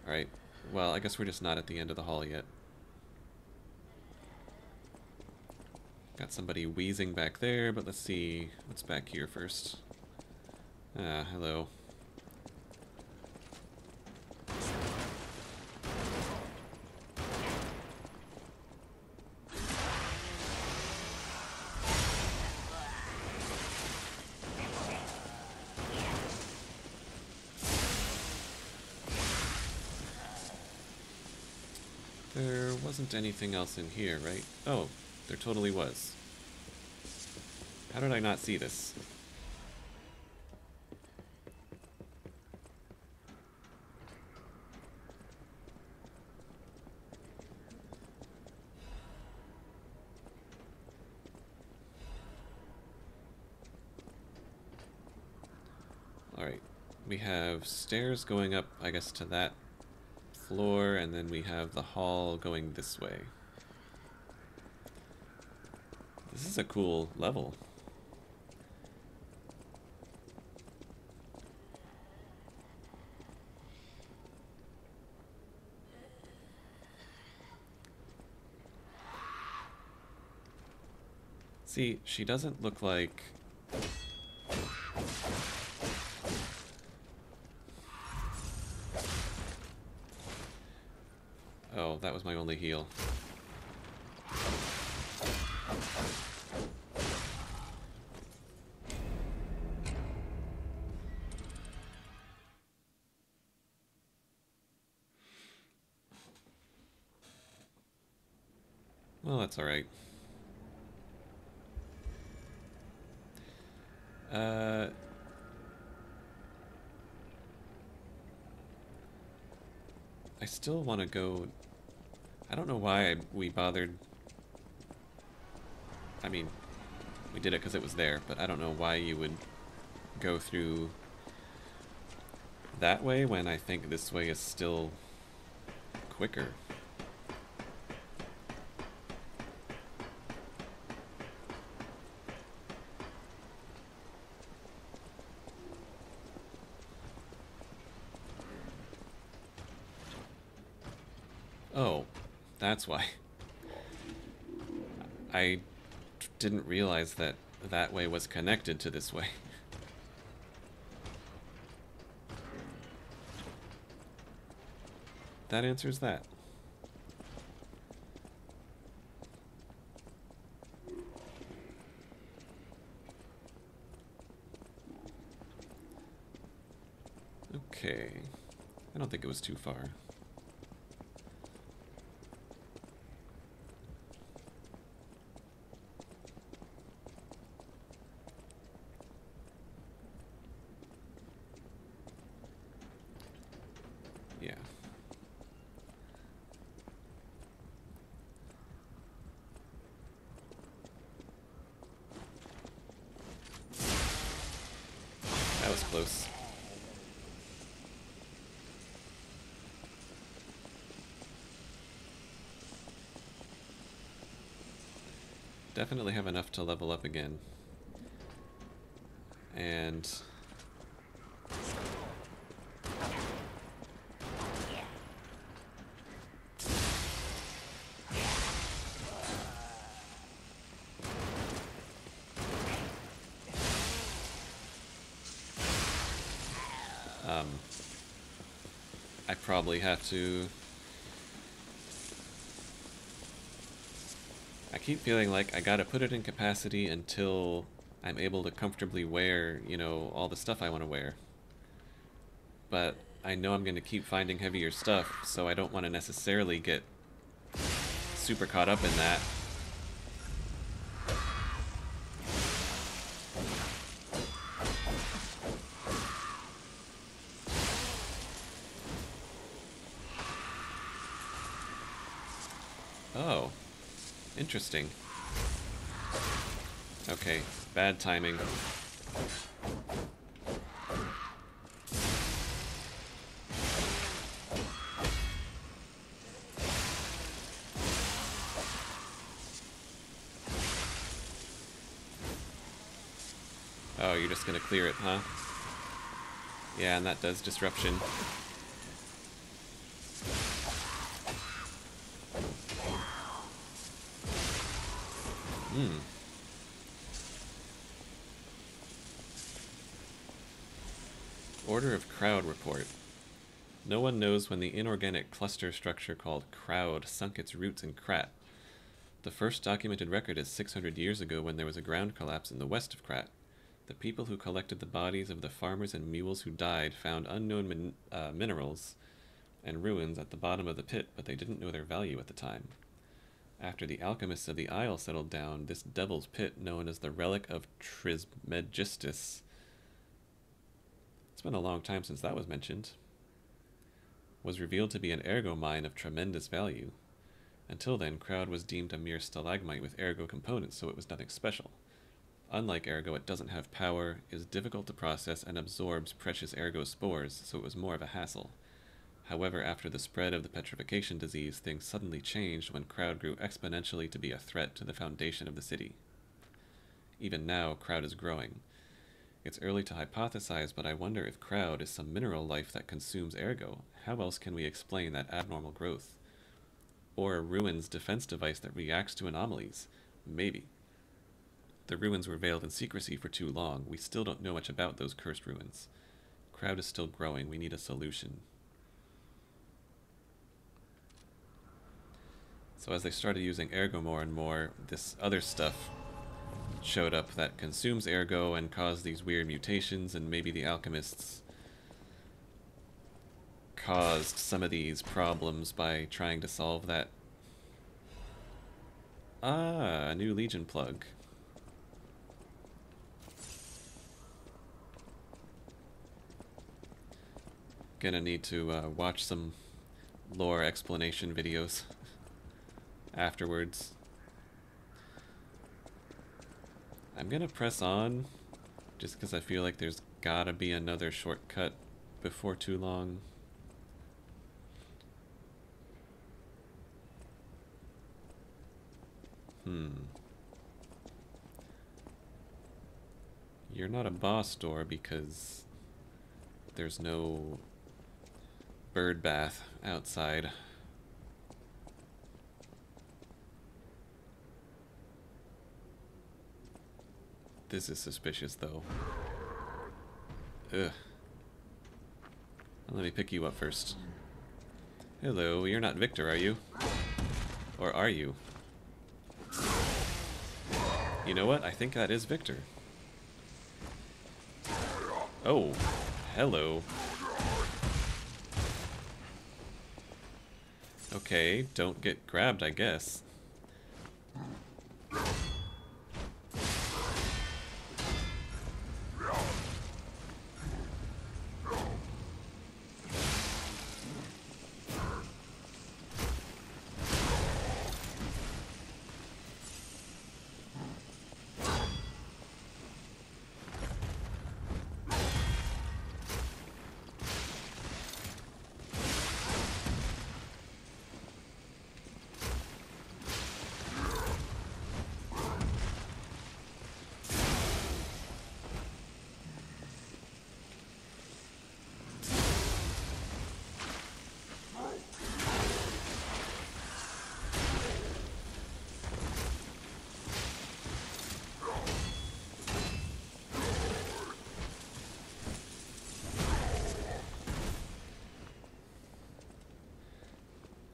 Alright, well, I guess we're just not at the end of the hall yet. Got somebody wheezing back there, but let's see what's back here first. Ah, hello. There wasn't anything else in here, right? Oh, there totally was. How did I not see this? Alright, we have stairs going up, I guess, to that floor, and then we have the hall going this way. This is a cool level. See, she doesn't look like... Oh, that was my only heal. Well, that's alright. I still want to go... I don't know why we bothered... I mean, we did it because it was there, but I don't know why you would go through that way when I think this way is still quicker. That's why. I didn't realize that that way was connected to this way. That answers that. Okay. I don't think it was too far. Yeah. That was close. Definitely have enough to level up again. And I probably have to... I keep feeling like I gotta put it in capacity until I'm able to comfortably wear, you know, all the stuff I want to wear. But I know I'm going to keep finding heavier stuff, so I don't want to necessarily get super caught up in that. Oh, interesting. Okay, bad timing. Oh, you're just gonna clear it, huh? Yeah, and that does disruption. Order of Crowd report. No one knows when the inorganic cluster structure called Crowd sunk its roots in Krat. The first documented record is 600 years ago when there was a ground collapse in the west of Krat. The people who collected the bodies of the farmers and mules who died found unknown minerals and ruins at the bottom of the pit, but they didn't know their value at the time. After the alchemists of the Isle settled down, this devil's pit, known as the Relic of Trismegistus, it's been a long time since that was mentioned, was revealed to be an ergo mine of tremendous value. Until then, Crowd was deemed a mere stalagmite with ergo components, so it was nothing special. Unlike ergo, it doesn't have power, is difficult to process, and absorbs precious ergo spores, so it was more of a hassle. However, after the spread of the petrification disease, things suddenly changed when Crowd grew exponentially to be a threat to the foundation of the city. Even now, Crowd is growing. It's early to hypothesize, but I wonder if Crowd is some mineral life that consumes ergo. How else can we explain that abnormal growth? Or a ruin's defense device that reacts to anomalies? Maybe. The ruins were veiled in secrecy for too long. We still don't know much about those cursed ruins. Crowd is still growing. We need a solution. So as they started using ergo more and more, this other stuff showed up that consumes ergo and caused these weird mutations, and maybe the alchemists caused some of these problems by trying to solve that. Ah, a new Legion plug. Gonna need to watch some lore explanation videos afterwards. I'm gonna press on just because I feel like there's gotta be another shortcut before too long. You're not a boss door because there's no bird bath outside. This is suspicious, though. Ugh. Let me pick you up first. Hello, you're not Victor, are you? Or are you? You know what? I think that is Victor. Oh, hello. Okay, don't get grabbed, I guess.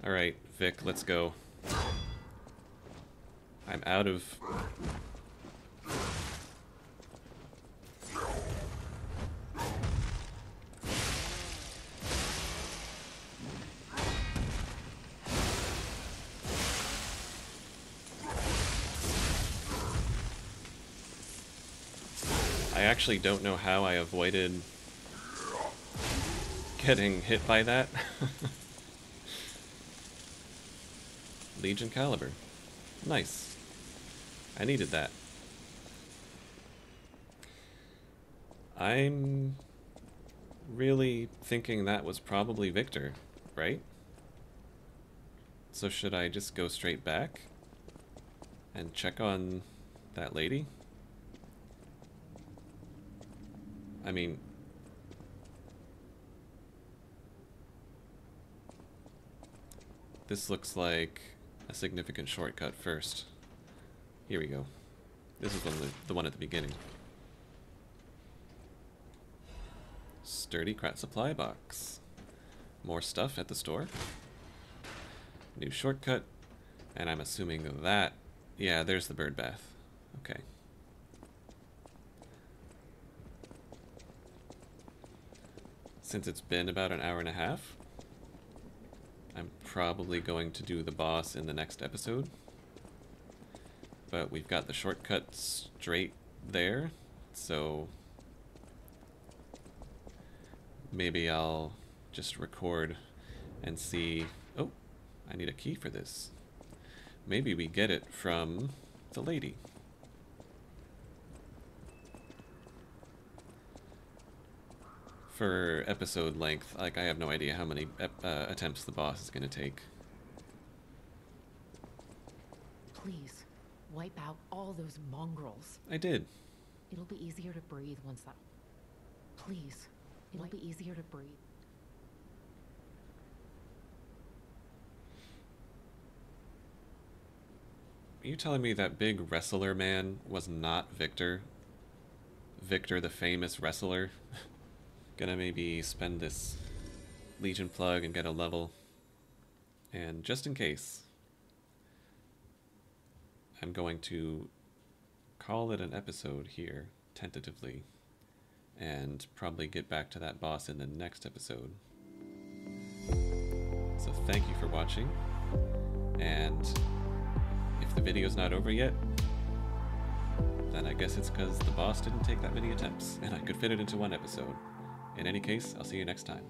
Alright, Vic, let's go. I'm out of... I actually don't know how I avoided getting hit by that. Legion caliber. Nice. I needed that. I'm really thinking that was probably Victor, right? So should I just go straight back and check on that lady? I mean... this looks like a significant shortcut first. Here we go. This is the one at the beginning. Sturdy crat supply box. More stuff at the store. New shortcut. And I'm assuming that... yeah, there's the bird bath. Okay. Since it's been about an hour and a half, I'm probably going to do the boss in the next episode. But we've got the shortcut straight there, so maybe I'll just record and see... oh, I need a key for this. Maybe we get it from the lady. For episode length, like, I have no idea how many attempts the boss is going to take. Please, wipe out all those mongrels. I did. It'll be easier to breathe once that... please, it'll be easier to breathe. Are you telling me that big wrestler man was not Victor? Victor, the famous wrestler? Gonna maybe spend this Legion plug and get a level. And just in case, I'm going to call it an episode here, tentatively, and probably get back to that boss in the next episode. So thank you for watching, and if the video's not over yet, then I guess it's because the boss didn't take that many attempts, and I could fit it into one episode. In any case, I'll see you next time.